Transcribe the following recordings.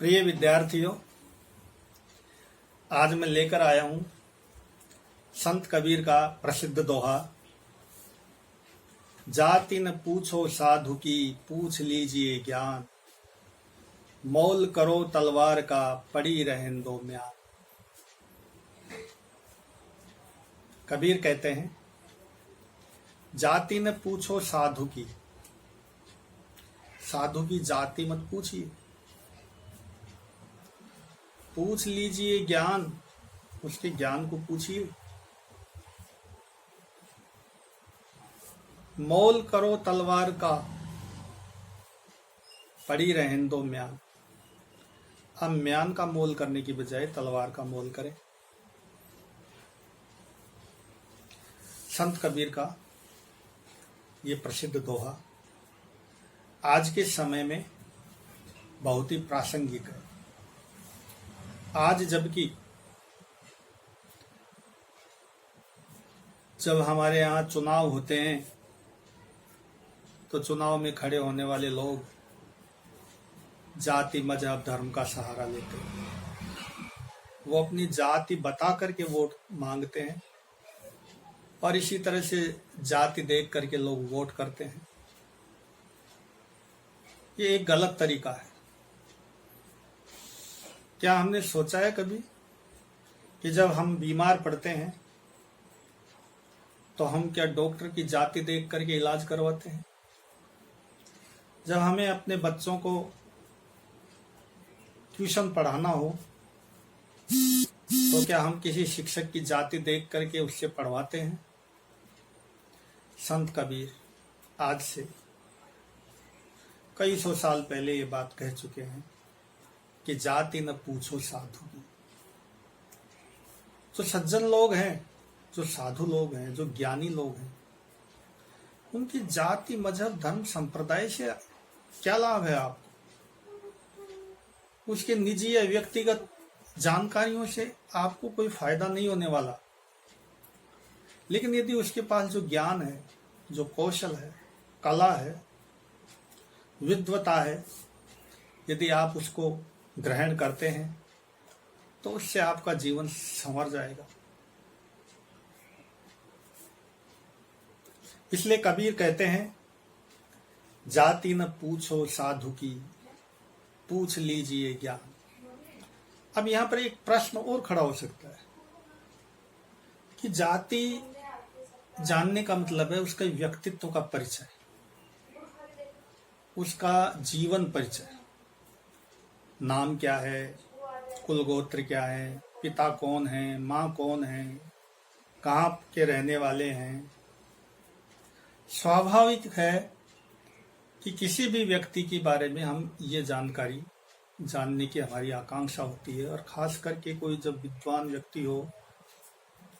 प्रिय विद्यार्थियों, आज मैं लेकर आया हूं संत कबीर का प्रसिद्ध दोहा। जाति न पूछो साधु की, पूछ लीजिए ज्ञान। मोल करो तलवार का, पड़ी रहें दो म्यान। कबीर कहते हैं, जाति न पूछो साधु की, साधु की जाति मत पूछिए। पूछ लीजिए ज्ञान, उसके ज्ञान को पूछिए। मोल करो तलवार का, पड़ी रहें दो म्यान। अब म्यान का मोल करने की बजाय तलवार का मोल करें। संत कबीर का ये प्रसिद्ध दोहा आज के समय में बहुत ही प्रासंगिक है। आज जब हमारे यहाँ चुनाव होते हैं तो चुनाव में खड़े होने वाले लोग जाति मजहब धर्म का सहारा लेते हैं। वो अपनी जाति बता करके वोट मांगते हैं और इसी तरह से जाति देख करके लोग वोट करते हैं। ये एक गलत तरीका है। क्या हमने सोचा है कभी कि जब हम बीमार पड़ते हैं तो हम क्या डॉक्टर की जाति देख करके इलाज करवाते हैं? जब हमें अपने बच्चों को ट्यूशन पढ़ाना हो तो क्या हम किसी शिक्षक की जाति देख करके उससे पढ़वाते हैं? संत कबीर आज से कई सौ साल पहले ये बात कह चुके हैं कि जाति न पूछो साधु की। जो सज्जन लोग हैं, जो साधु लोग हैं, जो ज्ञानी लोग हैं, उनकी जाति मजहब धर्म संप्रदाय से क्या लाभ है आपको? उसके निजी या व्यक्तिगत जानकारियों से आपको कोई फायदा नहीं होने वाला। लेकिन यदि उसके पास जो ज्ञान है, जो कौशल है, कला है, विद्वता है, यदि आप उसको ग्रहण करते हैं तो उससे आपका जीवन संवर जाएगा। इसलिए कबीर कहते हैं, जाति न पूछो साधु की, पूछ लीजिए ज्ञान। अब यहां पर एक प्रश्न और खड़ा हो सकता है कि जाति जानने का मतलब है उसका व्यक्तित्व का परिचय, उसका जीवन परिचय। नाम क्या है, कुल गोत्र क्या है, पिता कौन है, माँ कौन है, कहाँ के रहने वाले हैं। स्वाभाविक है कि किसी भी व्यक्ति के बारे में हम ये जानकारी जानने की हमारी आकांक्षा होती है, और खास करके कोई जब विद्वान व्यक्ति हो,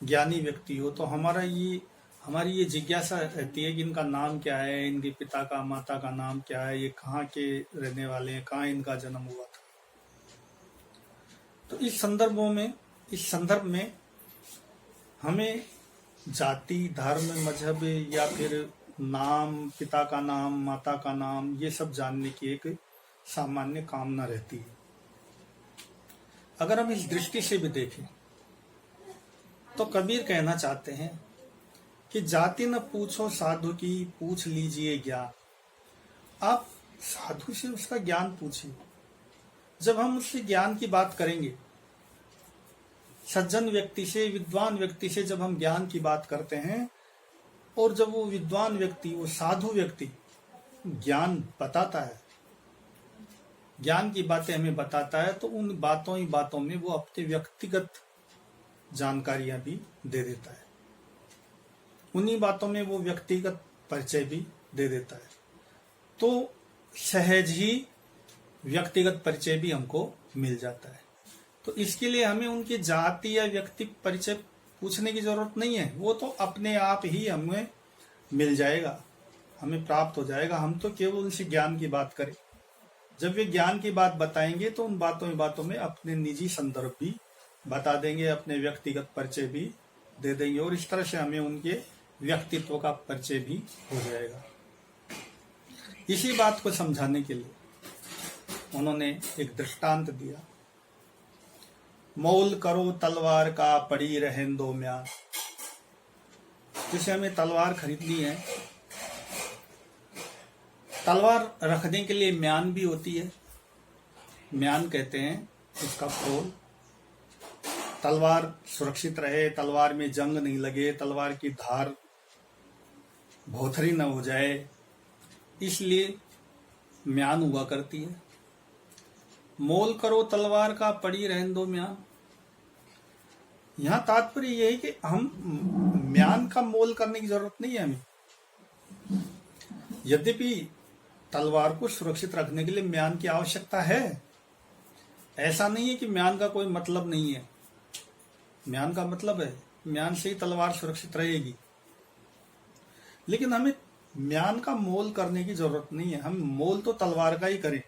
ज्ञानी व्यक्ति हो, तो हमारी ये जिज्ञासा रहती है कि इनका नाम क्या है, इनके पिता का माता का नाम क्या है, ये कहाँ के रहने वाले हैं, कहाँ इनका जन्म हुआ था। तो इस संदर्भ में हमें जाति धर्म मजहब या फिर नाम, पिता का नाम, माता का नाम, ये सब जानने की एक सामान्य कामना रहती है। अगर हम इस दृष्टि से भी देखें तो कबीर कहना चाहते हैं कि जाति न पूछो साधु की, पूछ लीजिए ज्ञान। आप साधु से उसका ज्ञान पूछिए। जब हम उससे ज्ञान की बात करेंगे, सज्जन व्यक्ति से, विद्वान व्यक्ति से जब हम ज्ञान की बात करते हैं, और जब वो विद्वान व्यक्ति, वो साधु व्यक्ति ज्ञान बताता है, ज्ञान की बातें हमें बताता है, तो उन बातों में वो अपने व्यक्तिगत जानकारियां भी दे देता है। उन्हीं बातों में वो व्यक्तिगत परिचय भी दे देता है। तो सहज ही व्यक्तिगत परिचय भी हमको मिल जाता है। तो इसके लिए हमें उनकी जाति या व्यक्ति परिचय पूछने की जरूरत नहीं है। वो तो अपने आप ही हमें मिल जाएगा, हमें प्राप्त हो जाएगा। हम तो केवल उनसे ज्ञान की बात करें। जब वे ज्ञान की बात बताएंगे तो उन बातों में अपने निजी संदर्भ भी बता देंगे, अपने व्यक्तिगत परिचय भी दे देंगे, और इस तरह से हमें उनके व्यक्तित्व का परिचय भी हो जाएगा। इसी बात को समझाने के लिए उन्होंने एक दृष्टांत दिया, मोल करो तलवार का पड़ी रहें दो म्यान। जैसे हमें तलवार खरीदनी है, तलवार रखने के लिए म्यान भी होती है। म्यान कहते हैं उसका खोल, तलवार सुरक्षित रहे, तलवार में जंग नहीं लगे, तलवार की धार भोथरी न हो जाए, इसलिए म्यान हुआ करती है। मोल करो तलवार का पड़ी रहने दो म्यान। यहां तात्पर्य यह है कि हम म्यान का मोल करने की जरूरत नहीं है हमें। यद्यपि तलवार को सुरक्षित रखने के लिए म्यान की आवश्यकता है, ऐसा नहीं है कि म्यान का कोई मतलब नहीं है। म्यान का मतलब है, म्यान से ही तलवार सुरक्षित रहेगी, लेकिन हमें म्यान का मोल करने की जरूरत नहीं है। हम मोल तो तलवार का ही करें,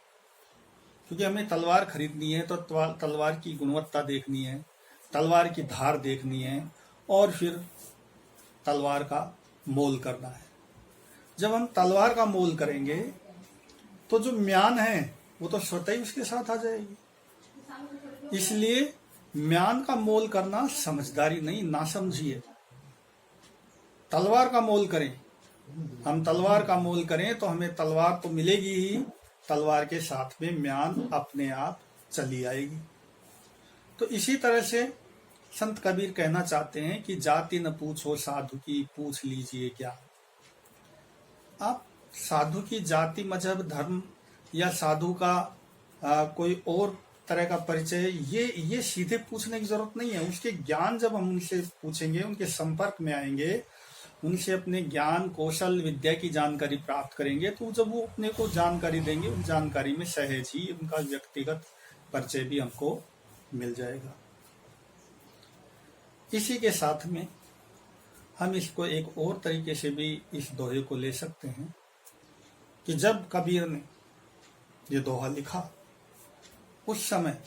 क्योंकि हमें तलवार खरीदनी है तो तलवार की गुणवत्ता देखनी है, तलवार की धार देखनी है, और फिर तलवार का मोल करना है। जब हम तलवार का मोल करेंगे तो जो म्यान है वो तो स्वतः ही उसके साथ आ जाएगी। इसलिए म्यान का मोल करना समझदारी नहीं, नासमझी है। तलवार का मोल करें, हम तलवार का मोल करें तो हमें तलवार तो मिलेगी ही, तलवार के साथ में म्यान अपने आप चली आएगी। तो इसी तरह से संत कबीर कहना चाहते हैं कि जाति न पूछो साधु की, पूछ लीजिए क्या। आप साधु की जाति, मजहब, धर्म या साधु का कोई और तरह का परिचय ये सीधे पूछने की जरूरत नहीं है। उसके ज्ञान जब हम उनसे पूछेंगे, उनके संपर्क में आएंगे, उनसे अपने ज्ञान, कौशल, विद्या की जानकारी प्राप्त करेंगे, तो जब वो अपने को जानकारी देंगे, उस जानकारी में सहज ही उनका व्यक्तिगत परिचय भी हमको मिल जाएगा। इसी के साथ में हम इसको एक और तरीके से भी इस दोहे को ले सकते हैं कि जब कबीर ने ये दोहा लिखा, उस समय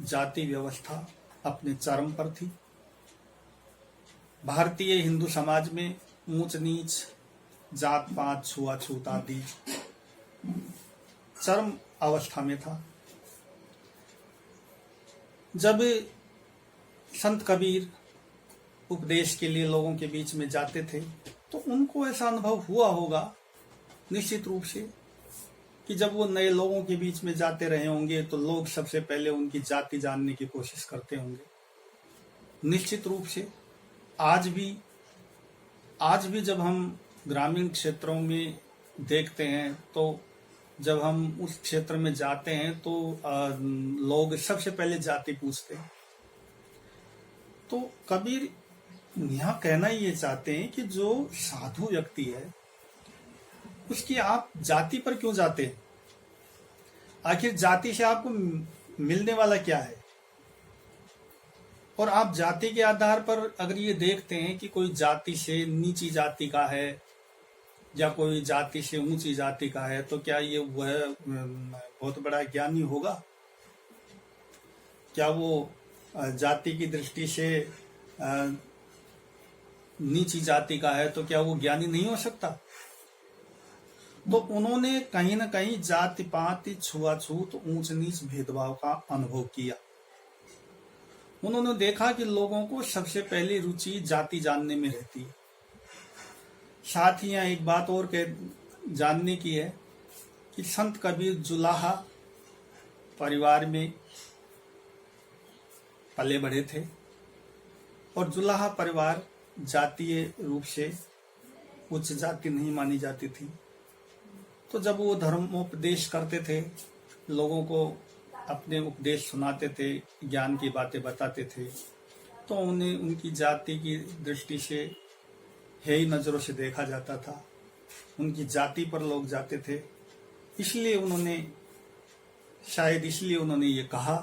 जाति व्यवस्था अपने चरम पर थी। भारतीय हिंदू समाज में ऊंच नीच, जात पात, छुआछूत आदि चरम अवस्था में था। जब संत कबीर उपदेश के लिए लोगों के बीच में जाते थे तो उनको ऐसा अनुभव हुआ होगा निश्चित रूप से कि जब वो नए लोगों के बीच में जाते रहे होंगे तो लोग सबसे पहले उनकी जाति जानने की कोशिश करते होंगे। निश्चित रूप से आज भी जब हम ग्रामीण क्षेत्रों में देखते हैं तो जब हम उस क्षेत्र में जाते हैं तो लोग सबसे पहले जाति पूछते हैं। तो कबीर यहाँ कहना ये चाहते हैं कि जो साधु व्यक्ति है उसकी आप जाति पर क्यों जाते हैं? आखिर जाति से आपको मिलने वाला क्या है? और आप जाति के आधार पर अगर ये देखते हैं कि कोई जाति से नीची जाति का है या कोई जाति से ऊंची जाति का है, तो क्या ये वह बहुत बड़ा ज्ञानी होगा? क्या वो जाति की दृष्टि से नीची जाति का है तो क्या वो ज्ञानी नहीं हो सकता? तो उन्होंने कहीं ना कहीं जाति पाति, छुआछूत, ऊंच नीच भेदभाव का अनुभव किया। उन्होंने देखा कि लोगों को सबसे पहली रुचि जाति जानने में रहती है। साथ ही यहाँ एक बात और जानने की है कि संत कबीर जुलाहा परिवार में पले बढ़े थे और जुलाहा परिवार जातीय रूप से उच्च जाति नहीं मानी जाती थी। तो जब वो धर्मोपदेश करते थे, लोगों को अपने उपदेश सुनाते थे, ज्ञान की बातें बताते थे, तो उन्हें उनकी जाति की दृष्टि से हेय नजरों से देखा जाता था। उनकी जाति पर लोग जाते थे। इसलिए उन्होंने ये कहा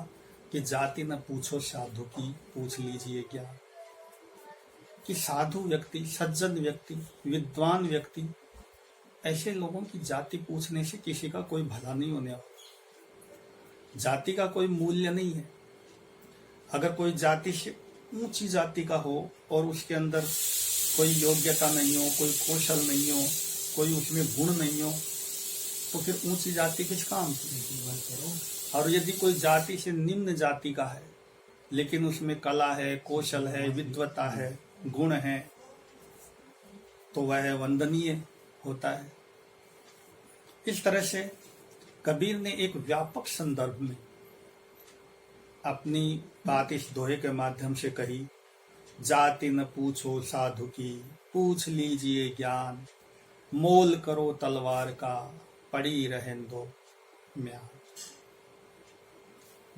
कि जाति न पूछो साधु की, पूछ लीजिए ज्ञान। कि साधु व्यक्ति, सज्जन व्यक्ति, विद्वान व्यक्ति, ऐसे लोगों की जाति पूछने से किसी का कोई भला नहीं होने वाला। जाति का कोई मूल्य नहीं है। अगर कोई जाति से ऊंची जाति का हो और उसके अंदर कोई योग्यता नहीं हो, कोई कौशल नहीं हो, कोई उसमें गुण नहीं हो, तो फिर ऊंची जाति किस काम की। और यदि कोई जाति से निम्न जाति का है लेकिन उसमें कला है, कौशल है, विद्वता है, गुण है, तो वह वंदनीय होता है। इस तरह से कबीर ने एक व्यापक संदर्भ में अपनी बात इस दोहे के माध्यम से कही, जाति न पूछो साधु की, पूछ लीजिए ज्ञान, मोल करो तलवार का, पड़ी रहें दो म्यान।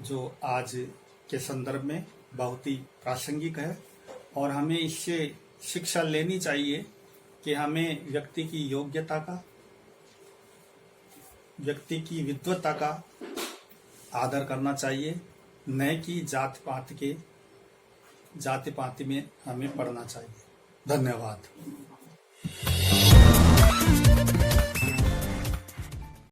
जो आज के संदर्भ में बहुत ही प्रासंगिक है और हमें इससे शिक्षा लेनी चाहिए कि हमें व्यक्ति की योग्यता का, व्यक्ति की विद्वता का आदर करना चाहिए, न कि जाति पात में हमें पढ़ना चाहिए। धन्यवाद।